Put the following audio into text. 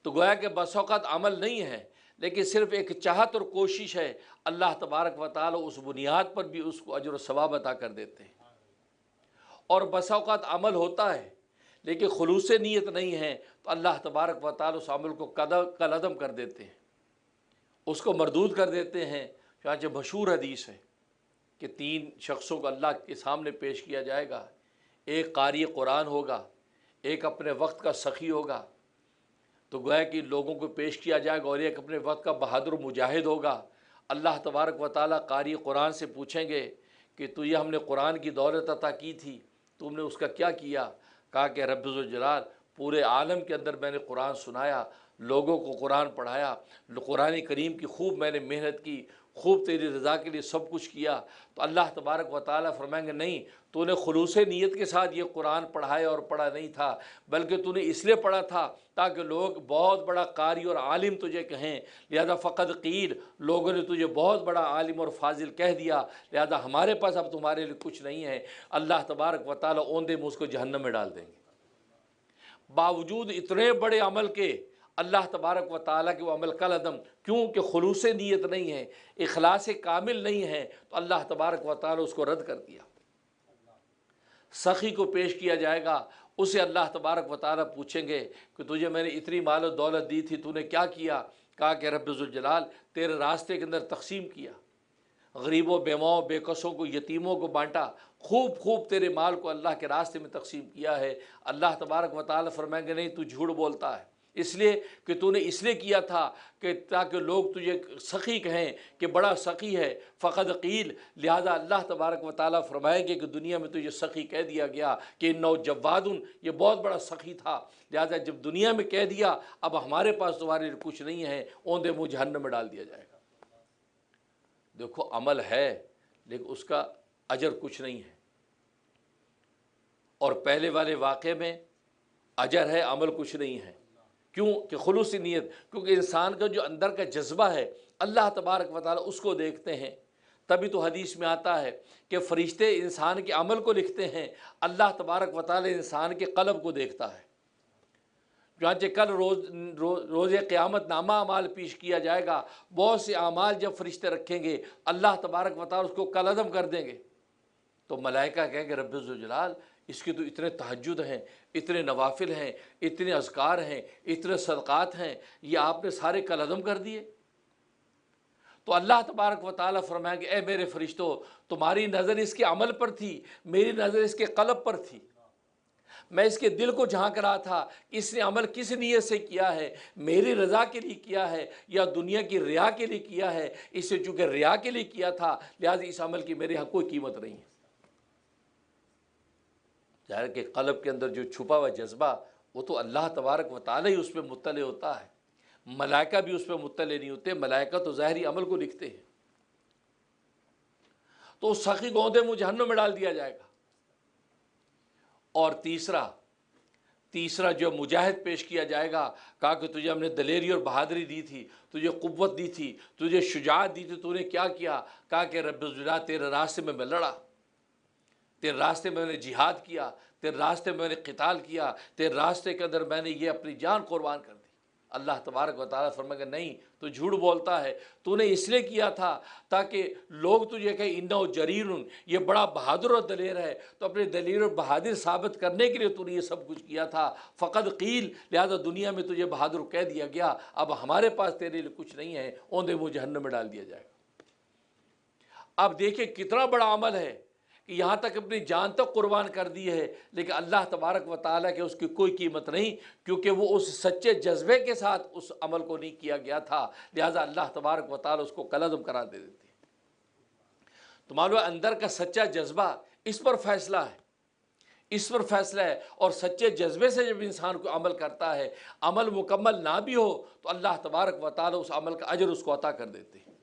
تو گویا کہ بس اوقات عمل نہیں ہے لیکن صرف ایک چاہت اور کوشش ہے، اللہ تبارک و تعالی اس بنیاد پر بھی اس کو اجر و ثواب عطا کر دیتے ہیں۔ اور بس اوقات عمل ہوتا ہے لیکن خلوص نیت نہیں ہے تو اللہ تبارک و تعالی اس عمل کو کالعدم کر دیتے ہیں، اس کو مردود کر دیتے ہیں۔ چنانچہ مشہور حدیث ہے کہ 3 شخصوں کو اللہ کے سامنے پیش کیا جائے گا، ایک قاری قرآن ہوگا، ایک اپنے وقت کا سخی ہوگا، تو گویا کہ لوگوں کو پیش کیا جائے گا، اور ایک اپنے وقت کا بہادر مجاہد ہوگا۔ اللہ تبارک و تعالیٰ قاری قرآن سے پوچھیں گے کہ تجھے ہم نے قرآن کی دولت عطا کی تھی، تم نے اس کا کیا کیا؟ کہا کہ رب ذوالجلال پورے عالم کے اندر میں نے قرآن سنایا، لوگوں کو قرآن پڑھایا، قرآن کریم کی خوب میں نے محنت کی، خوب تیری رضا کے لیے سب کچھ کیا۔ تو اللہ تبارک و تعالیٰ فرمائیں گے نہیں، تو نے خلوص نیت کے ساتھ یہ قرآن پڑھایا اور پڑھا نہیں تھا، بلکہ تو نے اس لیے پڑھا تھا تاکہ لوگ بہت بڑا قاری اور عالم تجھے کہیں، لہذا فقط قیل، لوگوں نے تجھے بہت بڑا عالم اور فاضل کہہ دیا، لہذا ہمارے پاس اب تمہارے لیے کچھ نہیں ہے۔ اللہ تبارک و تعالیٰ اوندے منہ اس کو جہنم میں ڈال دیں گے۔ باوجود اتنے بڑے عمل کے اللہ تبارک و تعالیٰ کے وہ عمل کالعدم، کیونکہ خلوص نیت نہیں ہے، اخلاص کامل نہیں ہے، تو اللہ تبارک و تعالیٰ اس کو رد کر دیا۔ سخی کو پیش کیا جائے گا، اسے اللہ تبارک و تعالیٰ پوچھیں گے کہ تجھے میں نے اتنی مال و دولت دی تھی، تو نے کیا کیا؟ کہا کہ رب ذوالجلال تیرے راستے کے اندر تقسیم کیا، غریبوں بیواؤں بے کسوں کو یتیموں کو بانٹا، خوب تیرے مال کو اللہ کے راستے میں تقسیم کیا ہے۔ اللہ تبارک و تعالیٰ فرمائیں گے نہیں، تو جھوٹ بولتا ہے، اس لیے کہ تو نے اس لیے کیا تھا کہ تاکہ لوگ تجھے سخی کہیں کہ بڑا سخی ہے، فقط قیل، لہذا اللہ تبارک و تعالیٰ فرمائیں گے کہ دنیا میں تجھے سخی کہہ دیا گیا کہ انہ جواد، یہ بہت بڑا سخی تھا، لہذا جب دنیا میں کہہ دیا اب ہمارے پاس تمہارے لیے کچھ نہیں ہے، اوندے منہ جہنم میں ڈال دیا جائے گا۔ دیکھو عمل ہے لیکن اس کا اجر کچھ نہیں ہے، اور پہلے والے واقعے میں اجر ہے، عمل کچھ نہیں ہے۔ کیوں کہ خلوص نیت، کیونکہ انسان کا جو اندر کا جذبہ ہے اللہ تبارک و تعالیٰ اس کو دیکھتے ہیں۔ تبھی تو حدیث میں آتا ہے کہ فرشتے انسان کے عمل کو لکھتے ہیں، اللہ تبارک و تعالیٰ انسان کے قلب کو دیکھتا ہے۔ چنانچہ کل روز قیامت نامہ اعمال پیش کیا جائے گا، بہت سے اعمال جب فرشتے رکھیں گے اللہ تبارک و تعالیٰ اس کو کالعدم کر دیں گے، تو ملائکہ کہیں گے رب ذوالجلال اس کے تو اتنے تہجد ہیں، اتنے نوافل ہیں، اتنے اذکار ہیں، اتنے صدقات ہیں، یہ آپ نے سارے کالعدم کر دیے۔ تو اللہ تبارک و تعالیٰ فرمائیں گے اے میرے فرشتوں، تمہاری نظر اس کے عمل پر تھی، میری نظر اس کے قلب پر تھی، میں اس کے دل کو جھانک رہا تھا، اس نے عمل کس نیت سے کیا ہے، میری رضا کے لیے کیا ہے یا دنیا کی ریا کے لیے کیا ہے۔ اس سے چونکہ ریا کے لیے کیا تھا لہٰذا اس عمل کی میرے حق کوئی قیمت نہیں ہے۔ ظاہر کہ قلب کے اندر جو چھپا ہوا جذبہ وہ تو اللہ تبارک و تعالیٰ ہی اس پہ مطلع ہوتا ہے، ملائکہ بھی اس پہ مطلع نہیں ہوتے، ملائکہ تو ظاہری عمل کو لکھتے ہیں۔ تو اس سخی کو اوندے منہ جہنم میں ڈال دیا جائے گا۔ اور تیسرا جو مجاہد پیش کیا جائے گا، کہا کہ تجھے ہم نے دلیری اور بہادری دی تھی، تجھے قوت دی تھی، تجھے شجاعت دی تھی، تو نے کیا کیا؟ کہا کہ رب ذوالجلال تیرے راستے میں لڑا، تیرے راستے میں نے جہاد کیا، تیرے راستے میں نے قتال کیا، تیرے راستے کے اندر میں نے یہ اپنی جان قربان کر دی۔ اللہ تبارک و تعالیٰ فرمائے گا نہیں، تو جھوٹ بولتا ہے، تو نے اس لیے کیا تھا تاکہ لوگ تجھے کہیں انہ جریر، یہ بڑا بہادر اور دلیر ہے، تو اپنے دلیر اور بہادر ثابت کرنے کے لیے تو نے یہ سب کچھ کیا تھا۔ فقط قیل، لہذا دنیا میں تجھے بہادر کہہ دیا گیا، اب ہمارے پاس تیرے لیے کچھ نہیں ہے، اوندے منہ جہنم میں ڈال دیا جائے گا۔ اب دیکھیں کتنا بڑا عمل ہے کہ یہاں تک اپنی جان تک قربان کر دی ہے، لیکن اللہ تبارک و تعالیٰ کے اس کی کوئی قیمت نہیں، کیونکہ وہ اس سچے جذبے کے ساتھ اس عمل کو نہیں کیا گیا تھا، لہٰذا اللہ تبارک و تعالیٰ اس کو کالعدم قرار دے دیتے ہیں۔ تو معلوم ہے اندر کا سچا جذبہ، اس پر فیصلہ ہے، اور سچے جذبے سے جب انسان کو عمل کرتا ہے، عمل مکمل نہ بھی ہو تو اللہ تبارک و تعالیٰ اس عمل کا اجر اس کو عطا کر دیتے ہیں۔